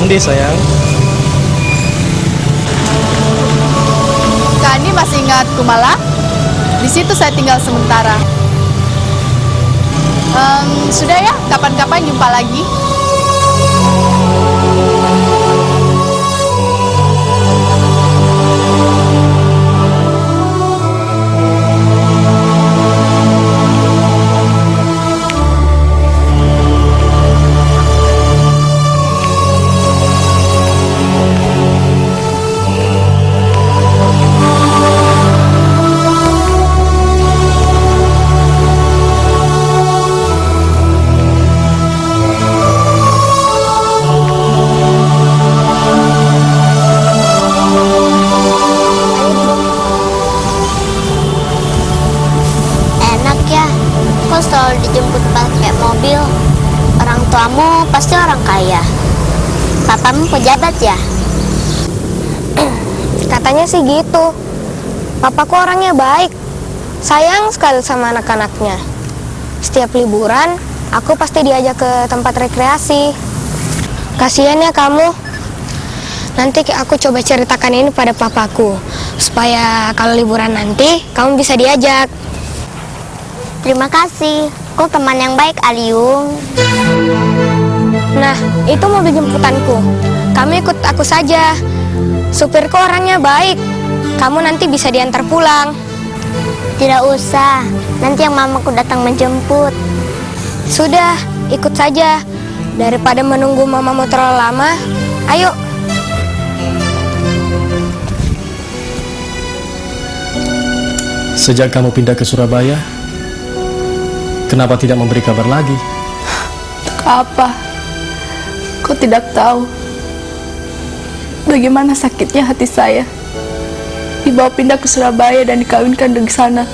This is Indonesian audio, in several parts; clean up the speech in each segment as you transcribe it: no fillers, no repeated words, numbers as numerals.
deh sayang. Kak Andi masih ingat Kumala? Di situ saya tinggal sementara. Sudah ya, kapan-kapan jumpa lagi. Selalu dijemput pakai mobil. Orang tuamu pasti orang kaya. Papamu pejabat ya? Katanya sih gitu. Papaku orangnya baik, sayang sekali sama anak-anaknya. Setiap liburan, aku pasti diajak ke tempat rekreasi. Kasihan ya kamu. Nanti aku coba ceritakan ini pada papaku, supaya kalau liburan nanti, kamu bisa diajak. Terima kasih, kau teman yang baik, Aliung. Nah, itu mobil jemputanku. Kamu ikut aku saja. Supirku orangnya baik. Kamu nanti bisa diantar pulang. Tidak usah, nanti yang mamaku datang menjemput. Sudah, ikut saja. Daripada menunggu mamamu terlalu lama, ayo. Sejak kamu pindah ke Surabaya, kenapa tidak memberi kabar lagi? Apa? Kau tidak tahu bagaimana sakitnya hati saya dibawa pindah ke Surabaya dan dikawinkan di sana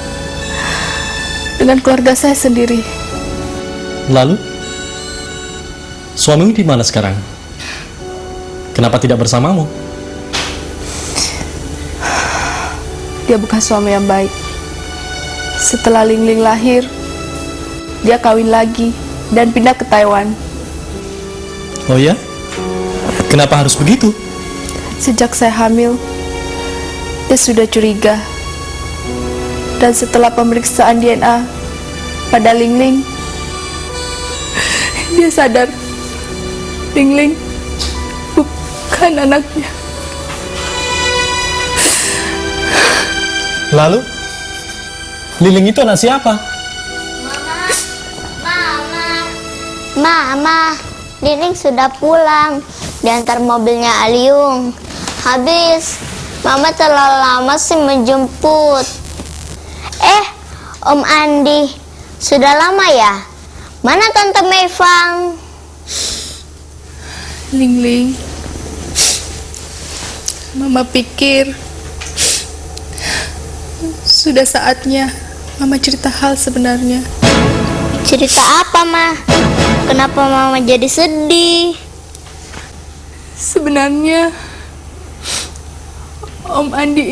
dengan keluarga saya sendiri. Lalu, suamimu di mana sekarang? Kenapa tidak bersamamu? Dia bukan suami yang baik. Setelah Lingling lahir, dia kawin lagi dan pindah ke Taiwan. Oh ya? Kenapa harus begitu? Sejak saya hamil, dia sudah curiga. Dan setelah pemeriksaan DNA pada Lingling, dia sadar Lingling bukan anaknya. Lalu, Liling itu anak siapa? Mama, Liling sudah pulang. Diantar mobilnya Aliung. Habis, Mama terlalu lama sih menjemput. Om Andi, sudah lama ya? Mana Tante Meifang? Lingling, Mama pikir sudah saatnya Mama cerita hal sebenarnya. Cerita apa, Ma? Kenapa Mama jadi sedih? Sebenarnya Om Andi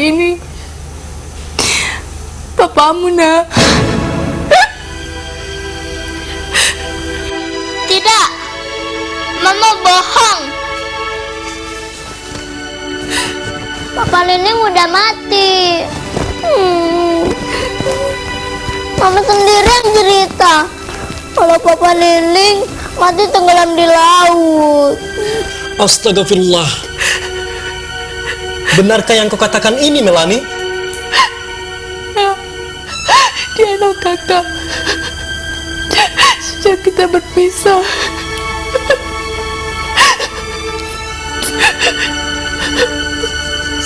ini papamu, Nak. Tidak, Mama bohong. Papa Liling udah mati. Mama sendiri yang cerita kalau Papa Liling mati tenggelam di laut. Astagfirullah. Benarkah yang kau katakan ini, Melani? Dia anak kakak. Sejak kita berpisah,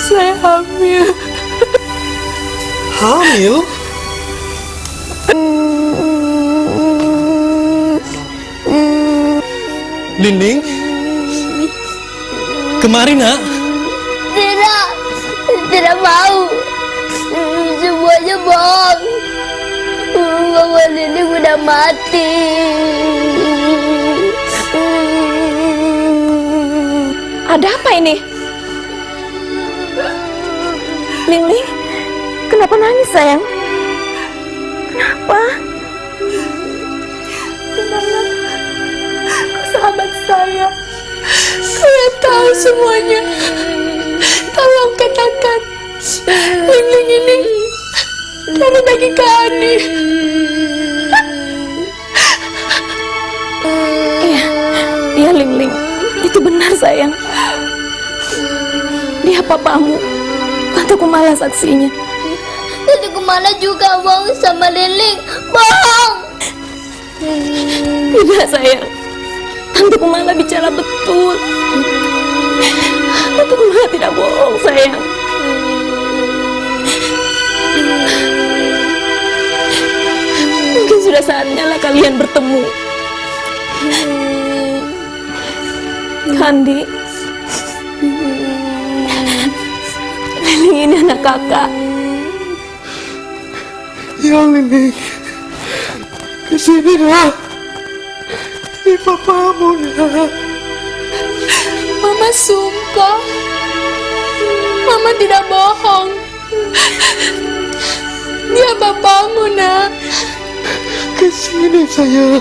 saya hamil. Hamil? Lining? Kemari, Nak? Tidak mau. Semuanya bohong. Mama Liling udah mati. Ada apa ini? Lingling, kenapa nangis sayang? Kenapa? Tenanglah. Kau sahabat saya. Kau yang tahu semuanya. Tolong katakan. Ling-Ling ini dari daging Kak Andi. Iya Ling-Ling. Itu benar sayang. Dia papamu. Tante Kumala saksinya. Tante Kumala juga bohong sama Ling-Ling. Bohong! Tidak sayang. Tante Kumala bicara betul. Tante Kumala tidak bohong sayang. Mungkin sudah saatnya lah kalian bertemu. Kandi, Ling ini anak kakak. Ya Ling, kesini nak. Ini papamu nak. Mama sumpah. Mama tidak bohong. Dia bapamu nak. Kesini sayang.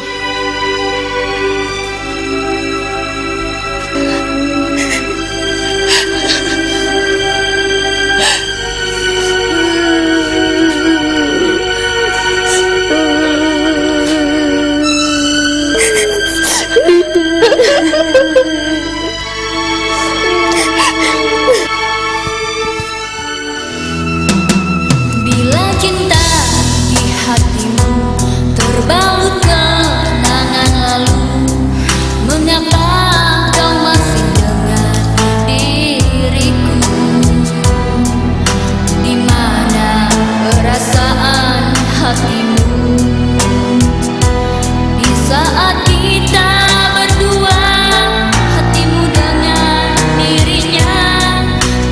Bila cinta di hatimu terbalut kenangan lalu, mengapa kau masih dengan diriku? Di mana perasaan hatimu di saat kita berdua? Hatimu dengan dirinya,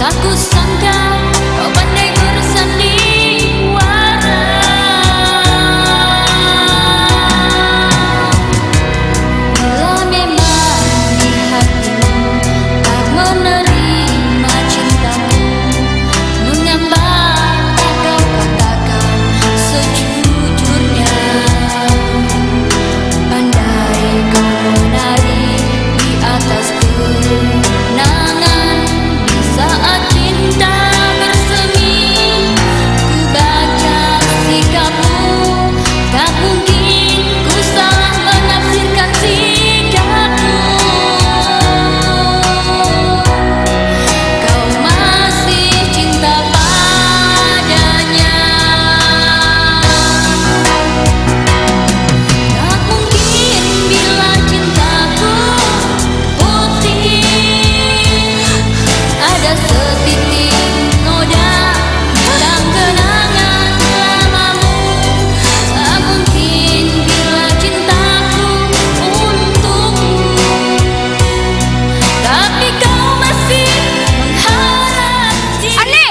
tak kusangka kau pandai bersandiwara. Bila memang di hatimu tak menerima cintamu, mengapa tak kau katakan sejujurnya? Pandai kau menari di atas kenangan, di saat cinta bersemi, ku baca sikapmu. Tak mungkin ku salah menafsirkan sikapmu. Kau masih cinta padanya. Tak mungkin bila cintaku putih, ada setitik noda hitam kenangan lamamu. Tak mungkin bila cintaku untukmu, tapi kau masih mengharap Andi!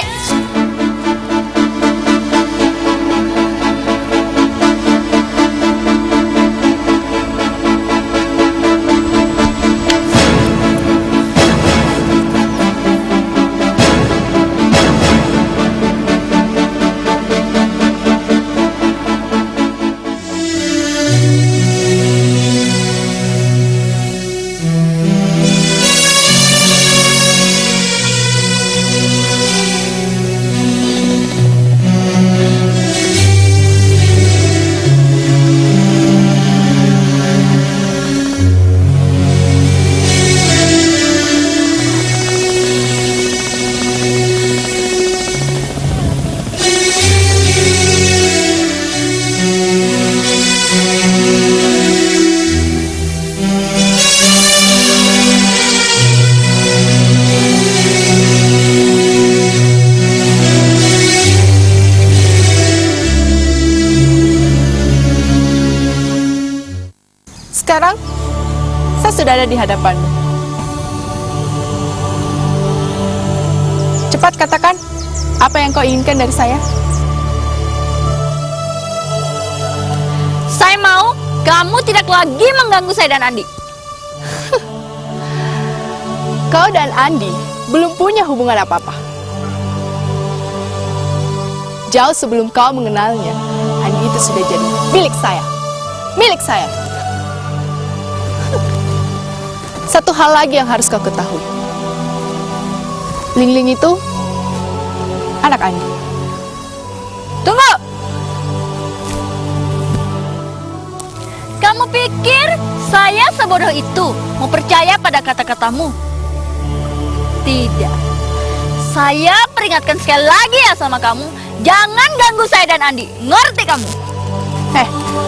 Sekarang, saya sudah ada di hadapanmu. Cepat katakan, apa yang kau inginkan dari saya? Saya mau kamu tidak lagi mengganggu saya dan Andi. Kau dan Andi belum punya hubungan apa-apa. Jauh sebelum kau mengenalnya, Andi itu sudah jadi milik saya. Milik saya. Satu hal lagi yang harus kau ketahui. Ling-Ling itu anak Andi. Tunggu! Kamu pikir saya sebodoh itu mau percaya pada kata-katamu? Tidak. Saya peringatkan sekali lagi ya sama kamu, jangan ganggu saya dan Andi. Ngerti kamu?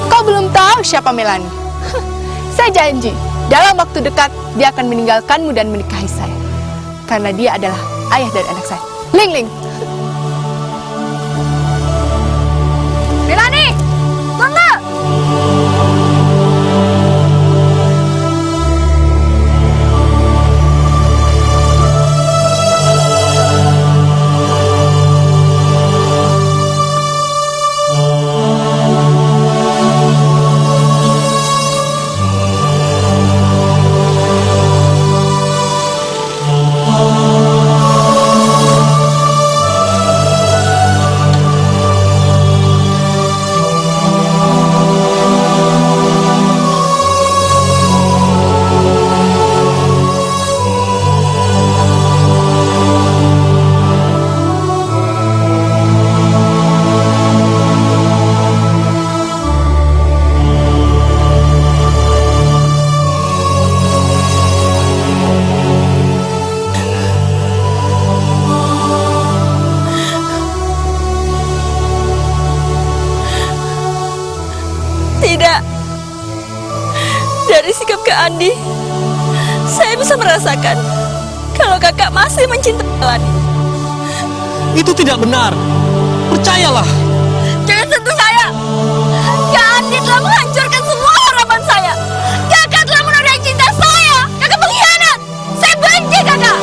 Kau belum tahu siapa Melani. Saya janji, dalam waktu dekat dia akan meninggalkanmu dan menikahi saya. Karena dia adalah ayah dari anak saya. Ling-Ling. Melani, tunggu! Tidak. Dari sikap Kak Andi, saya bisa merasakan kalau kakak masih mencintai Melani. Itu tidak benar. Percayalah. Jangan sentuh saya! Kak Andi telah menghancurkan semua harapan saya! Kakak telah menodai cinta saya! Kakak pengkhianat! Saya benci kakak!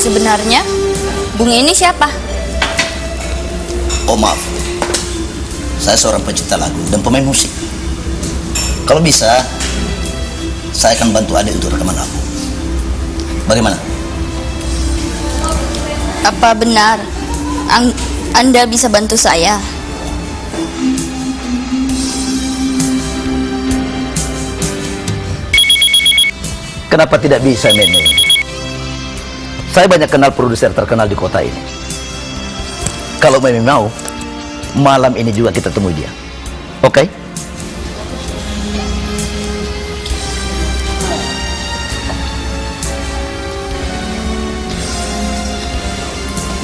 Sebenarnya, Bung ini siapa? Oh maaf, saya seorang pencipta lagu dan pemain musik. Kalau bisa, saya akan bantu adik untuk rekaman lagu. Bagaimana? Apa benar Anda bisa bantu saya? Kenapa tidak bisa, Meme? Saya banyak kenal produser terkenal di kota ini. Kalau Meme mau, malam ini juga kita temui dia. Oke?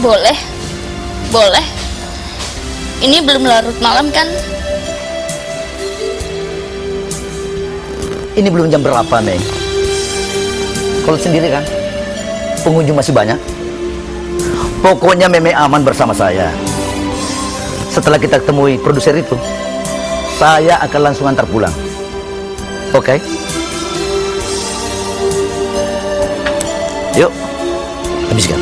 Boleh. Boleh. Ini belum larut malam kan? Ini belum jam berapa, Meng? Kalau sendiri kan? Pengunjung masih banyak. Pokoknya Meme aman bersama saya. Setelah kita temui produser itu, saya akan langsung antar pulang. Oke? Yuk, habiskan.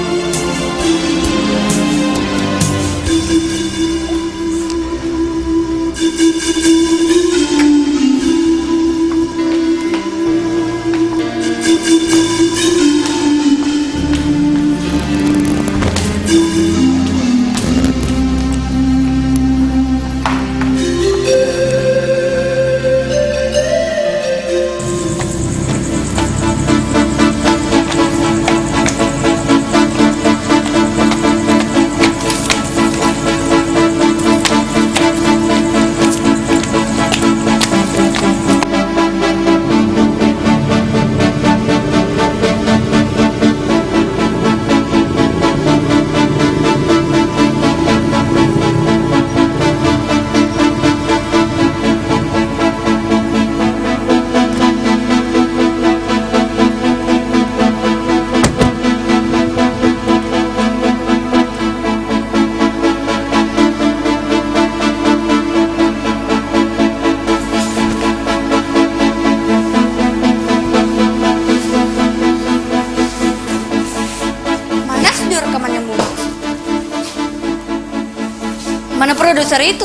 produser itu.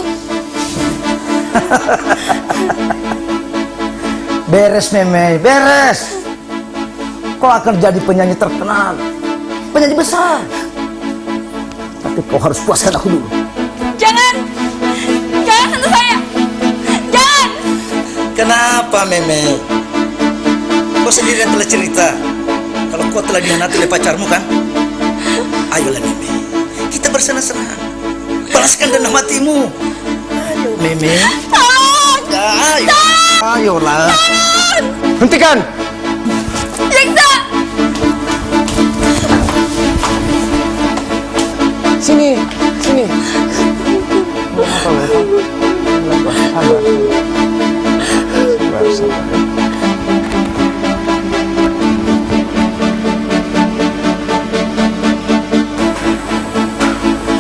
Beres Meme, beres. Kau akan jadi penyanyi terkenal, penyanyi besar. Tapi kau harus puaskan aku dulu. Jangan! Jangan sentuh saya! Jangan! Kenapa Meme? Kau sendiri yang telah cerita kalau kau telah dihianati oleh pacarmu kan? Ayolah Meme, kita bersenang-senang. Balaskan dendam hatimu. Ayo Meme. Ayo. Ayolah. Hentikan! Yeksa! Sini, sini.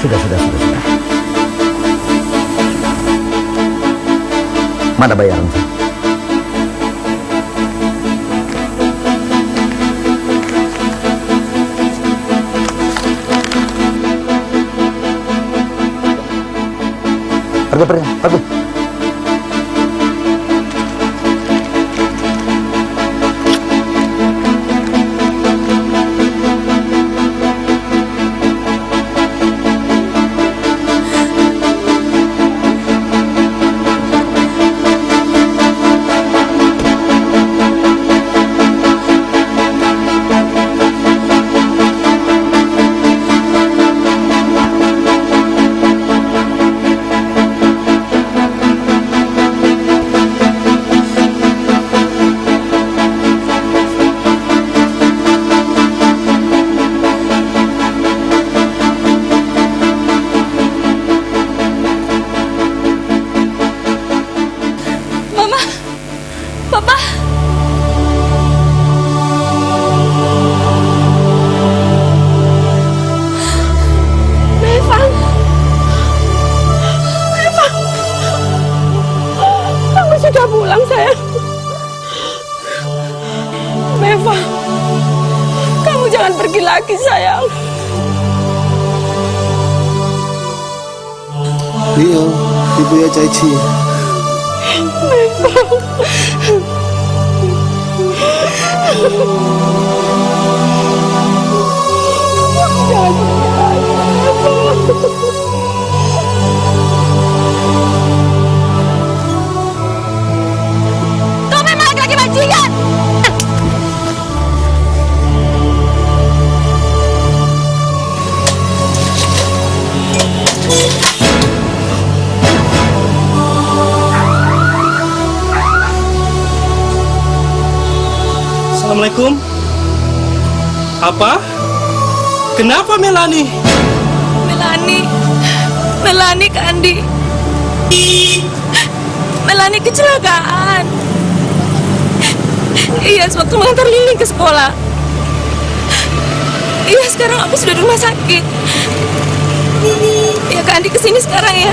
Sudah. Mana bayarannya? Pergi. Mama! Papa! Mevang! Mevang! Kamu sudah pulang, sayang. Mevang, kamu jangan pergi lagi, sayang. Iya, ibu ya Caici. Kau memang laki-laki bajingan! Assalamualaikum. Apa? Kenapa Melani? Melani ke Andi. Melani kecelakaan. Iya, sewaktu mengantar Liling ke sekolah. Iya, sekarang aku sudah di rumah sakit. Iya, Kak Andi kesini sekarang ya.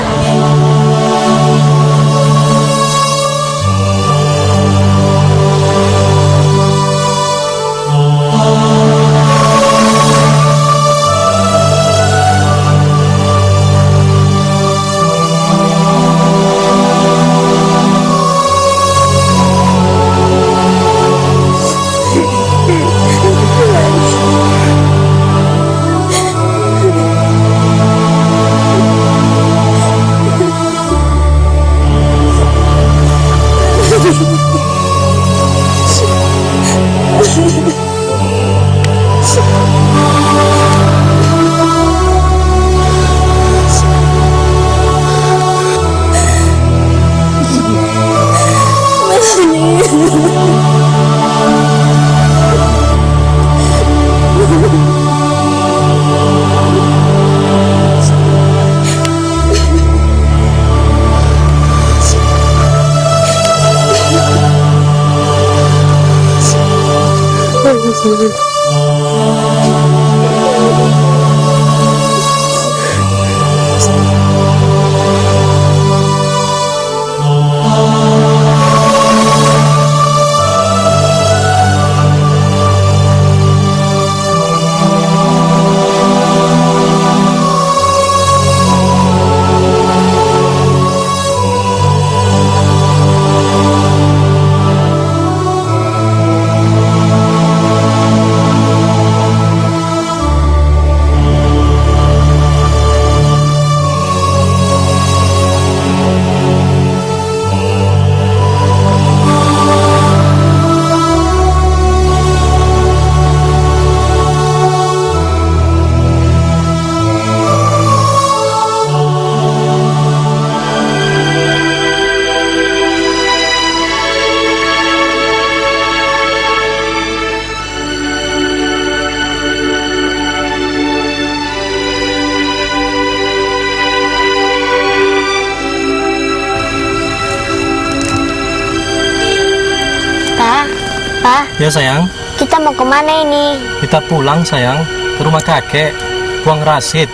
Pa, Ya sayang, kita mau kemana ini? kita pulang sayang ke rumah kakek, buang Rasid.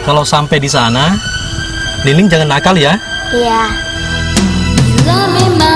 Kalau sampai di sana, Liling jangan nakal ya. Iya. Bila memang